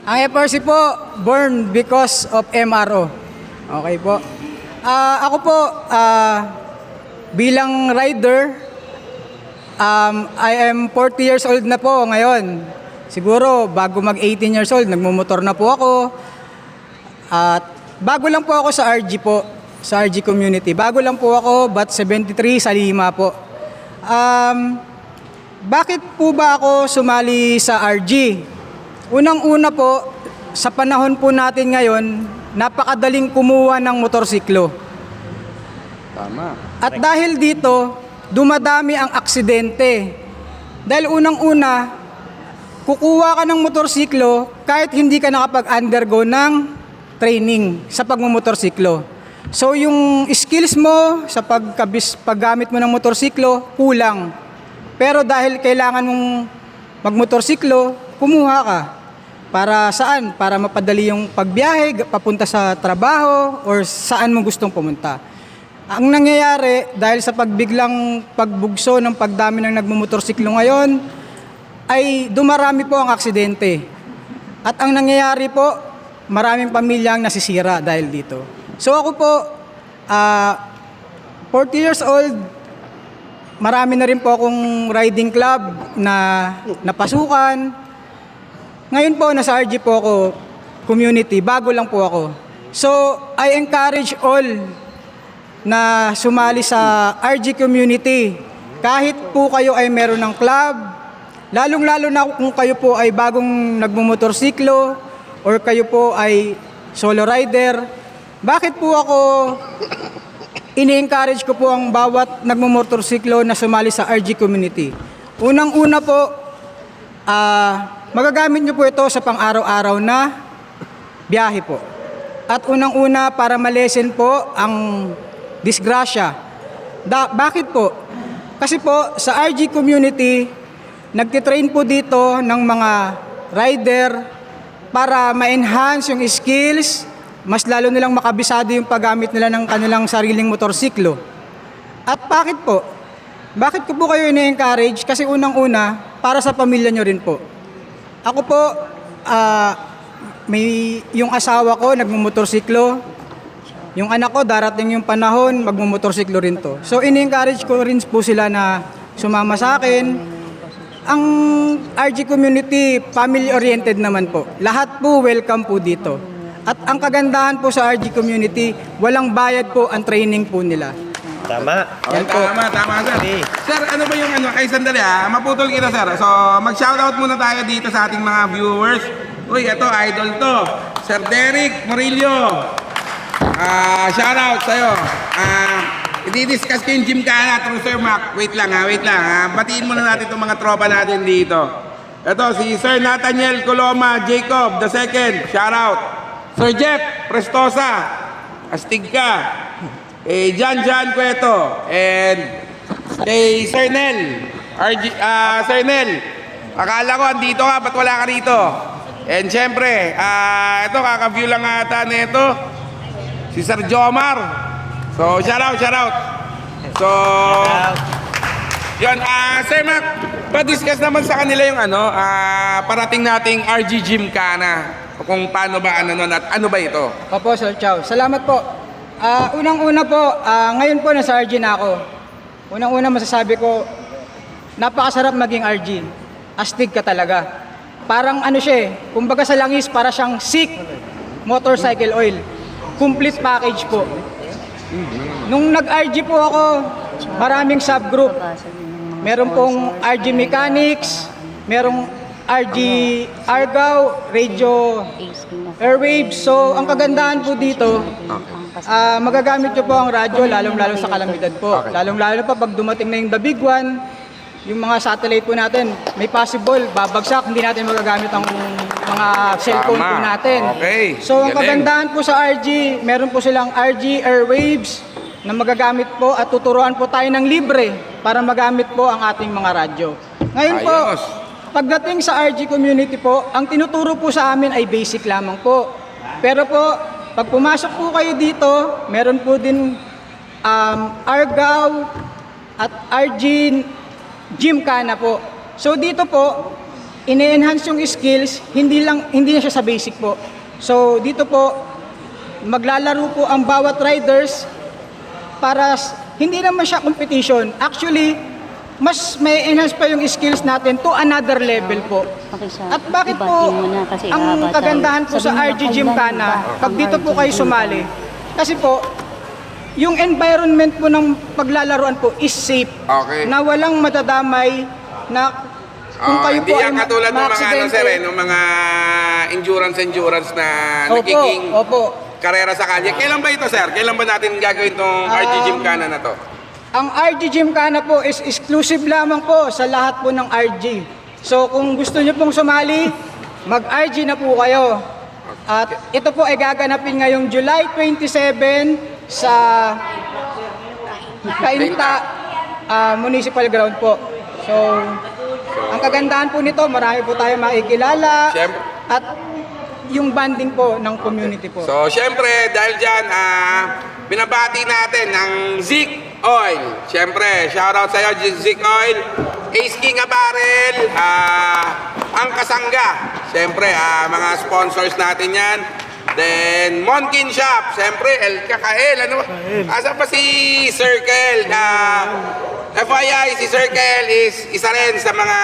Ang FRC po, born because of MRO. Okay po. Ako po, bilang rider, I am 40 years old na po ngayon. Siguro, bago mag 18 years old, nagmumotor na po ako. At bago lang po ako sa RG po, sa RG community. Bago lang po ako, but 73 sa Lima po. Bakit po ba ako sumali sa RG? Unang-una po, sa panahon po natin ngayon, napakadaling kumuha ng motorsiklo. Tama. At dahil dito, dumadami ang aksidente. Dahil unang-una, kukuha ka ng motorsiklo kahit hindi ka nakapag-undergo ng training sa pagmumotorsiklo. So yung skills mo sa paggamit mo ng motorsiklo, kulang. Pero dahil kailangan mong magmotorsiklo, kumuha ka. Para saan? Para mapadali yung pagbiyahe, papunta sa trabaho, or saan mo gustong pumunta. Ang nangyayari, dahil sa pagbiglang pagbugso ng pagdami ng nagmumotorsiklo ngayon, ay dumarami po ang aksidente. At ang nangyayari po, maraming pamilya ang nasisira dahil dito. So ako po, 40 years old, marami na rin po akong riding club na napasukan. Ngayon po, nasa RG po ako, community, bago lang po ako. So, I encourage all na sumali sa RG community. Kahit po kayo ay meron ng club, lalong-lalo na kung kayo po ay bagong nagmumotorsiklo or kayo po ay solo rider, bakit po ako ini-encourage ko po ang bawat nagmumotorsiklo na sumali sa RG community? Unang-una po, magagamit nyo po ito sa pang-araw-araw na biyahe po. At unang-una para malesen po ang disgrasya. Bakit po? Kasi po sa RG community, nagtitrain po dito ng mga rider para ma-enhance yung skills, mas lalo nilang makabisado yung paggamit nila ng kanilang sariling motorsiklo. At bakit po? Bakit ko po kayo ini-encourage? Kasi unang-una, para sa pamilya nyo rin po. Ako po, yung asawa ko nagmumotorsiklo. Yung anak ko, darating yung panahon, magmumotorsiklo rin to. So, ini-encourage ko rin po sila na sumama sa akin. Ang RG community, family-oriented naman po. Lahat po, welcome po dito. At ang kagandahan po sa RG community, walang bayad po ang training po nila. Tama. Okay, tama, sir. Okay. Sir, ano ba yung kay sandali maputol kita, sir. So, mag-shoutout muna tayo dito sa ating mga viewers. Uy, ito, idol to. Sir Derek Murillo. Shoutout sa'yo. I-discuss ko yung Gymkhana through Sir Mac. Wait lang. Batiin muna natin itong mga tropa natin dito. Ito, si Sir Nathaniel Coloma Jacob II. Shoutout. Sir Jeff Prestosa. Astig ka. Jan Cueto. And kay Sir Nel. Sir Nel. Akala ko andito ka, ba't wala ka rito? And syempre, ito, kaka-view lang ata nito. Si Sir Jomar. So, shout out. So, yun, Sir Mac, pa-discuss naman sa kanila yung parating nating RG Gymkhana. Kung paano ba nun at ano ba ito? Opo, Sir Chow. Salamat po. Unang-una po, ngayon po nasa RG na ako. Unang-una masasabi ko, napakasarap maging RG. Astig ka talaga. Parang kumbaga sa langis, para siyang SICK motorcycle oil. Complete package po. Nung nag-RG po ako, maraming subgroup. Meron pong RG Mechanics, merong RG Argao, Radio Airwaves. So, ang kagandahan po dito, magagamit nyo po ang radyo, lalong-lalo sa kalamidad po. Lalong-lalo pa pag dumating na yung The Big One, yung mga satellite po natin, may possible, babagsak, hindi natin magagamit ang mga cellphone po natin. Okay. So, ang kagandahan po sa RG, meron po silang RG Airwaves na magagamit po at tuturuan po tayo ng libre para magamit po ang ating mga radyo. Ngayon po, pagdating sa RG community po, ang tinuturo po sa amin ay basic lamang po. Pero po, pag pumasok po kayo dito, meron po din Argao at RG Gymkhana po. So dito po, ine-enhance yung skills, hindi na siya sa basic po. So dito po, maglalaro po ang bawat riders para hindi naman siya competition. Actually, mas may enhance pa yung skills natin to another level po. Okay, At bakit po, ang kagandahan po sa RG Gymkhana, pag dito po kayo sumali, kasi po, yung environment po ng paglalaruan po is safe. Okay. Na walang madadamay na kung kayo Hindi po yan katulad ng mga ano, ma-aksidente. sir, ng mga endurance na nagiging Opo. karera sa kalye. Kailan ba ito, sir? Kailan ba natin gagawin itong RG Gymkhana na to? Ang RG Gymkhana po is exclusive lamang po sa lahat po ng RG. So kung gusto niyo pong sumali, mag-RG na po kayo. At ito po ay gaganapin ngayong July 27 sa Cainta Municipal Ground po. So ang kagandahan po nito, marami po tayo makikilala Siyempre. at yung banding po ng community po. So, syempre, dahil dyan, binabati natin ang Zik Oil. Syempre, shoutout sa'yo, Zik Oil. Ace King Apparel, ang Kasangga. Syempre, mga sponsors natin yan. Then, Monkin Shop. Syempre, El Kakael. Ano ba? Asa pa si Circle? FYI, si Circle is isa rin sa mga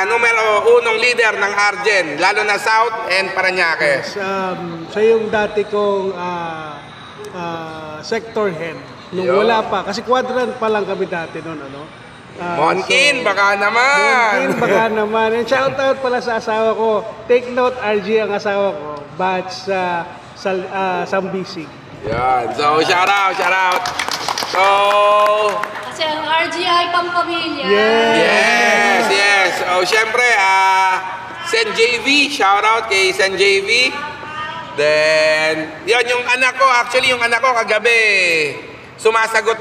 numero unong leader ng Argen, lalo na South and Parañaque. Siya yung dati kong sector head. Nung Yo. wala pa. Kasi quadrant pa lang kami dati noon. Ano? Monkin, baka naman! Monkin, baka naman. And shout out pala sa asawa ko. Take note, RG ang asawa ko. Batch sa Sambisig. Yan. So, shout out. So, Kasi ang RGI pampamilya. yes. So, syempre, Sen JV, shout out kay Sen JV. Then, yun, yung anak ko, actually, yung anak ko kagabi, sumasagot,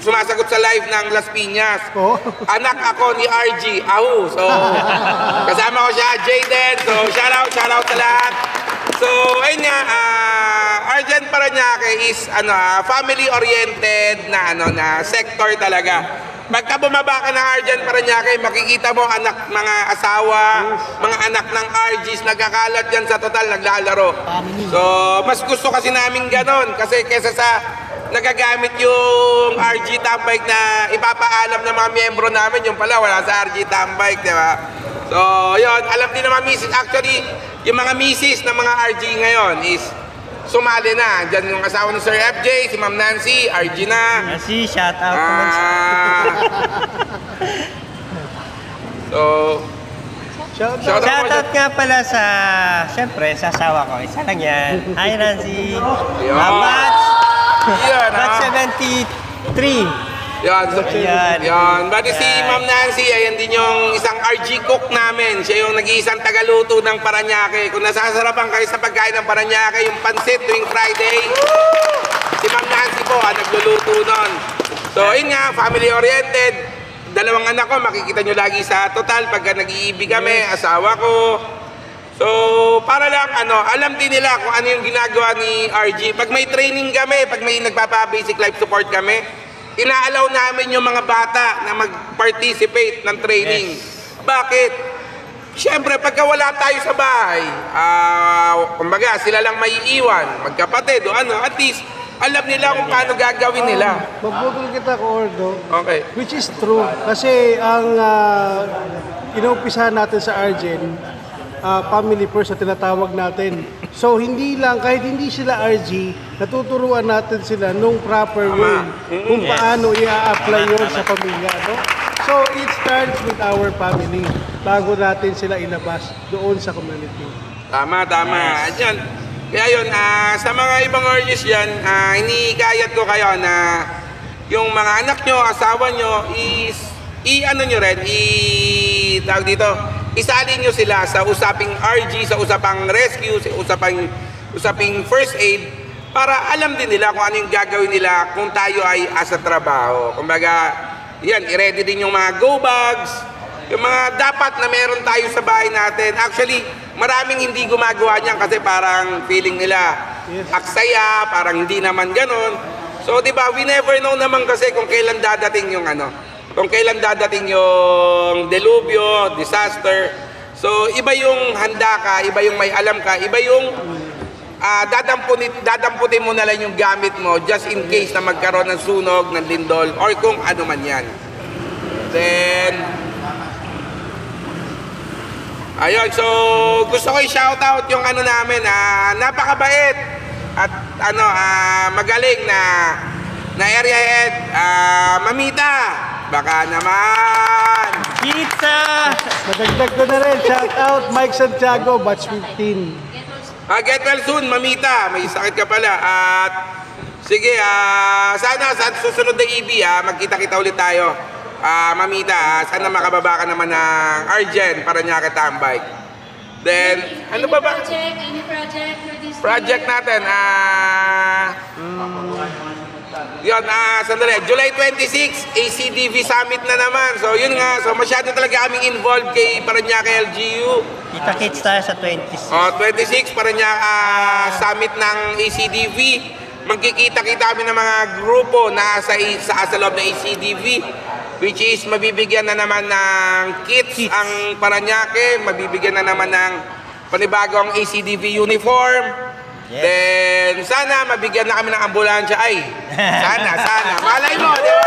sumasagot sa live ng Las Piñas. Oh. Anak ako ni RG, ahu. So, kasama ko siya, Jayden. So, shout out sa lahat. So, ayun nga, Argen Parañaque is family-oriented na sector talaga. Pagka bumaba ka ng Argen Parañaque, makikita mo mga asawa, mga anak ng RGs, nagkakalat yan sa total, naglalaro. So, mas gusto kasi namin ganon. Kasi kesa sa nagagamit yung RG Tambike na ipapaalam ng mga miyembro namin, yung pala wala sa RG Tambike, di ba? So, yun, alam din naman misis. Actually, yung mga misis ng mga RG ngayon is sumali na. Diyan yung asawa ni Sir FJ, si Ma'am Nancy, RG na. Nancy, shout out naman sa... So, Shout out. Shout out. Shoutout nga pala sa, siyempre, sa asawa ko. Isa lang yan. Hi, Nancy. Yun. Batch Yan, 73. Yan. Yan. Yan. Bali si Yan. Ma'am Nancy, ayan din yung isang RG cook namin. Siya yung nag-iisang tagaluto ng Parañaque. Kung nasasarapan kayo sa pagkain ng Parañaque, yung pansit tuwing Friday, si Ma'am Nancy po ang nagluluto nun. So, yun nga, family-oriented. Dalawang anak ko, makikita nyo lagi sa total pagka nag-iibig kami, asawa ko. So, para lang, alam din nila kung ano yung ginagawa ni RG. Pag may training kami, pag may nagpapa-basic life support kami, inaalaw namin yung mga bata na mag-participate ng training. Bakit? Siyempre, pagka wala tayo sa bahay, kumbaga, sila lang may iiwan, magkapatid o at least, alam nila kung paano gagawin nila. Magbudol kita ko, Ordo. Okay. Which is true. Kasi ang inumpisahan natin sa Argen, family first na tinatawag natin. So hindi lang, kahit hindi sila RG, natuturuan natin sila nung proper way kung paano i-apply yun sa pamilya. No? So it starts with our family bago natin sila ilabas doon sa community. Tama. Yan. Kaya yun, sa mga ibang RGs yan, hinihikayat ko kayo na yung mga anak nyo, asawa nyo, tawag dito, isali nyo sila sa usaping RG, sa usapang rescue, sa usaping first aid, para alam din nila kung ano yung gagawin nila kung tayo ay asa trabaho. Kumbaga, yan, i-ready din yung mga go bags, yung mga dapat na meron tayo sa bahay natin. Actually, maraming hindi gumagawa niyan kasi parang feeling nila aksaya, parang hindi naman ganon. So, di ba, we never know naman kasi kung kailan dadating yung kung kailan dadating yung delubyo, disaster. So, iba yung handa ka, iba yung may alam ka, iba yung dadamputin mo na lang yung gamit mo just in case na magkaroon ng sunog, ng lindol, or kung ano man yan. Then, ayun, so gusto ko i-shoutout yung ano namin, napakabait at magaling na area head, Mamita. Baka naman. Pizza! Madagdag ko na rin, shout out Mike Santiago, batch 15. Get well soon, Mamita. May sakit ka pala. At sige, sana sa susunod na EB, magkita-kita ulit tayo. Mamita, sana makababa ka naman ng Arjen para niya kita ang bike. Then, ano ba ba? Any project for this Project year? natin, yun, sandali, July 26, ACDV Summit na naman. So, yun nga, so masyado talaga kaming involved kay Parañaque LGU. Kita-kits tayo sa 26. 26, Parañaque Summit ng ACDV. Magkikita-kita kami ng mga grupo na sa loob ng ACDV, which is mabibigyan na naman ng kits ang Parañaque, mabibigyan na naman ng panibagong ACDV uniform. Yes. Then, sana mabigyan na kami ng ambulansya. Ay, sana. Malay mo, di ba?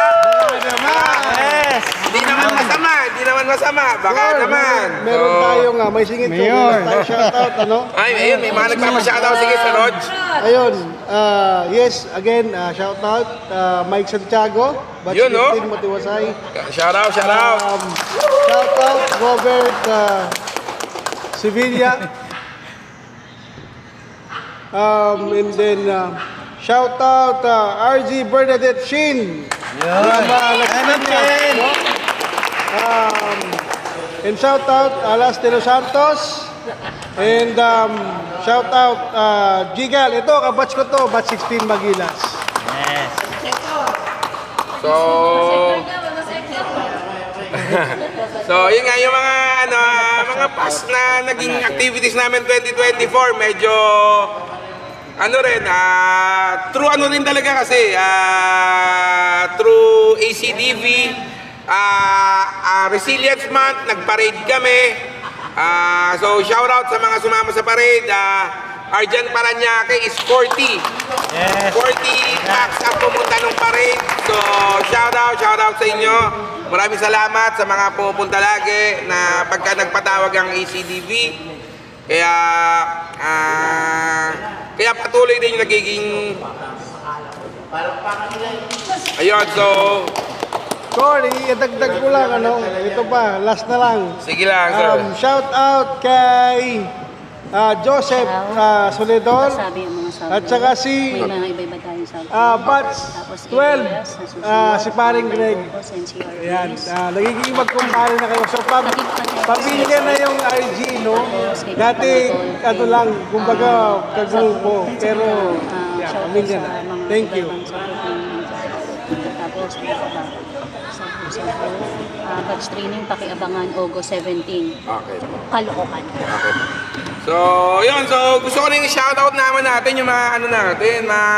Yes! Hindi naman masama. Baka naman. Meron So, tayong may singit ko, meron tayong shout out, ano? Ay, ayun, may mga nagpapashoutout. Sige, sa Lodge. Ayun, yes, again, shout out Mike Santiago, batch Yun, no? 15, Matiwasay. Shout out. Shout out Robert Sevilla. And then shout out RG Bernadette Shin. And shout out Alas de los Santos. And shout out Gigal. Ito, kabatch ko to, batch 16 Magilas. Yes. So, yun nga, yung mga past na naging activities namin 2024, medyo, true rin talaga kasi, through ACDV, Resilience Month, nag-parade kami. So, shout out sa mga sumama sa parade. Arjan Parañaque is 40. Yes. 40 packs ang pumunta ng parade. So, shout out sa inyo. Maraming salamat sa mga pumupunta lagi na pagka nagpatawag ang ACDV. Kaya patuloy din yung nagiging... Ayun, so... Corey, idagdag ko lang, ito pa, last na lang. Sige lang, sir. Shout out kay Joseph Soledor Sabi yung mga sabi. at saka si May mga iba-iba tayong sabi. Batch 12, si Paring Greg. Ayan, nagiging magkumpare na kayo. So, pamilya na yung RG, no? Dati, lang, kumbaga, kagrupo. Pero, pamilya na. Thank you. Tapos, batch training, pakiabangan, August 17. Okay. Caloocan. Okay. So, yun. So, gusto ko rin i-shoutout naman natin yung mga natin, mga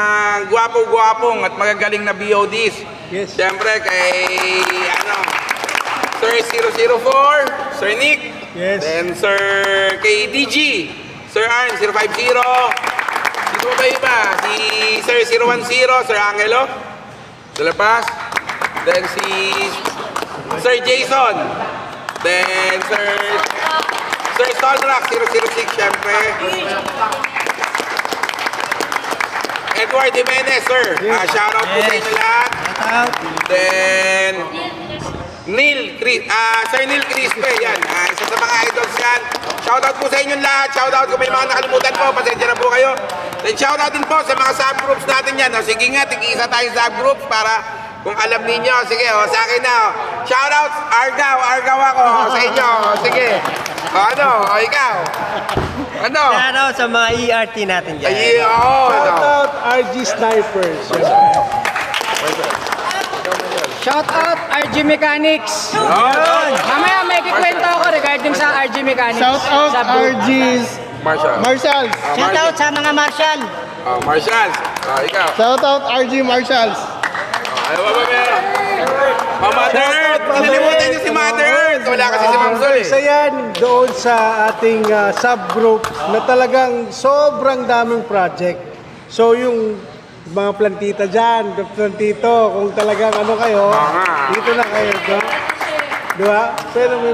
gwapo-gwapong at magagaling na BODs. Yes. Siyempre, kay, Sir 004, Sir Nick. Yes. Then, Sir kay DG, Sir Arn 050. Sino ba iba? Si Sir 010, Sir Angelo. Dalapas. Then, si Sir Jason. Then, Sir Solrak, 006, syempre. Edward Jimenez, sir. Shoutout po sa inyo lahat. Then, Sir Neil Crispe, yan. Isa sa mga idols yan. Shoutout po sa inyo lahat. Shoutout kung may mga nakalimutan po. Pasensya na po kayo. Then, shoutout din po sa mga subgroups natin yan. Sige nga, tig-isa tayong subgroups para kung alam ninyo. Sige, sa akin na. Shoutout, Argaw ako sa inyo. Sige. Ikaw? Shout out sa mga ERT natin dyan. Shout out RG Snipers. Shout out RG Mechanics. Mamaya may kikwento ako regarding sa RG Mechanics. Shout out Sa booth. RG's Marshall. Marshals. Shout out sa mga Marshall. Marshall. Ikaw. Shout out RG Marshals. Ano ba meron? Oh, Mother Earth. Nalimutan niyo si Mother Earth. Wala kasi si Ma'am Sol eh. Isa yan doon sa ating subgroup na talagang sobrang daming project. So yung mga plantita dyan, plantito, kung talagang ano kayo, dito na kayo. Diba? Pero may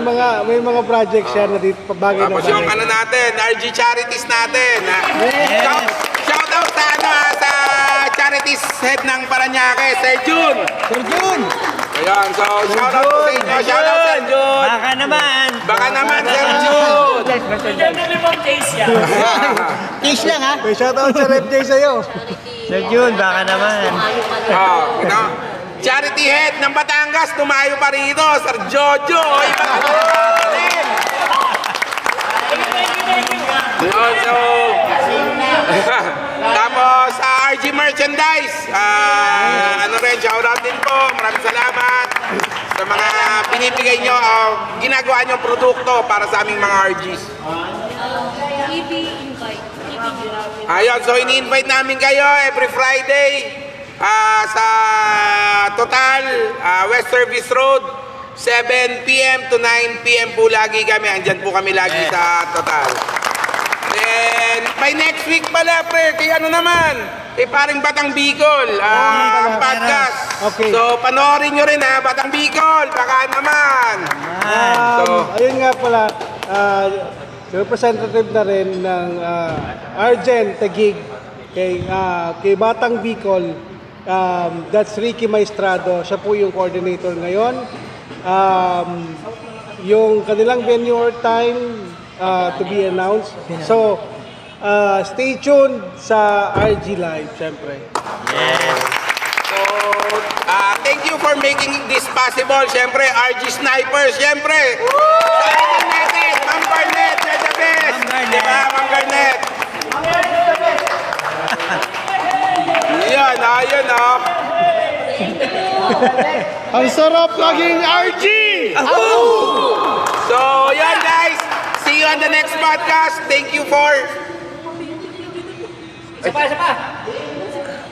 mga projects yan na dito, bagay na Tapos yung bagay. ano natin, RG Charities natin. Shout out sa sa charities head ng Paranaque, Sir Jun. Sir Jun! Ayan, so shout out po sa inyo. Shout out Sir Jun. Baka naman. Baka naman Sir Jun. Kiss lang ha. May shoutout sa Rep J sa'yo. Sir Jun, baka naman. Oh, charity head ng Batangas, tumayo pa rito, Sir Jojo. Iba ka rin. So, tapos sa RG Merchandise, ano rin, shoutout din po. Maraming salamat sa mga binibigay nyo, ginagawa nyo produkto para sa aming mga RGs. EB invite. Ayun, so ini-invite namin kayo every Friday sa Total, West Service Road, 7 p.m. to 9 p.m. po lagi kami. Andyan po kami lagi sa Total. Then, by next week pala, pre, kay ano naman, kay paring Batang Bicol, ang podcast. Okay. So, panoorin nyo rin Batang Bicol, baka naman. Ayun nga pala, representative na rin ng Argent Taguig kay Batang Bicol. That's Ricky Maestrado. Siya po yung coordinator ngayon. Yung kanilang venue or time to be announced. So, stay tuned sa RG Live, syempre. So, thank you for making this possible. Siyempre, RG Sniper, siyempre. Sa idol natin, Ma'am Garnet, you're the best. Diba, Ma'am Garnet? Yan, ayun, Ang sarap maging RG! So, yan guys. See you on the next podcast. Thank you for...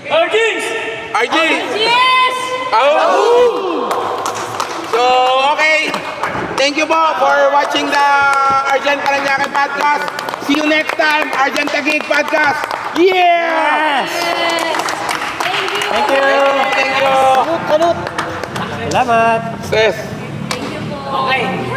RG! Yes! Oh! So, okay. Thank you po for watching the Argent Paranaque podcast. See you next time, Argent Taguig podcast. Yeah! Thank you. Thank you. Salamat. Sis. Thank you po. Okay.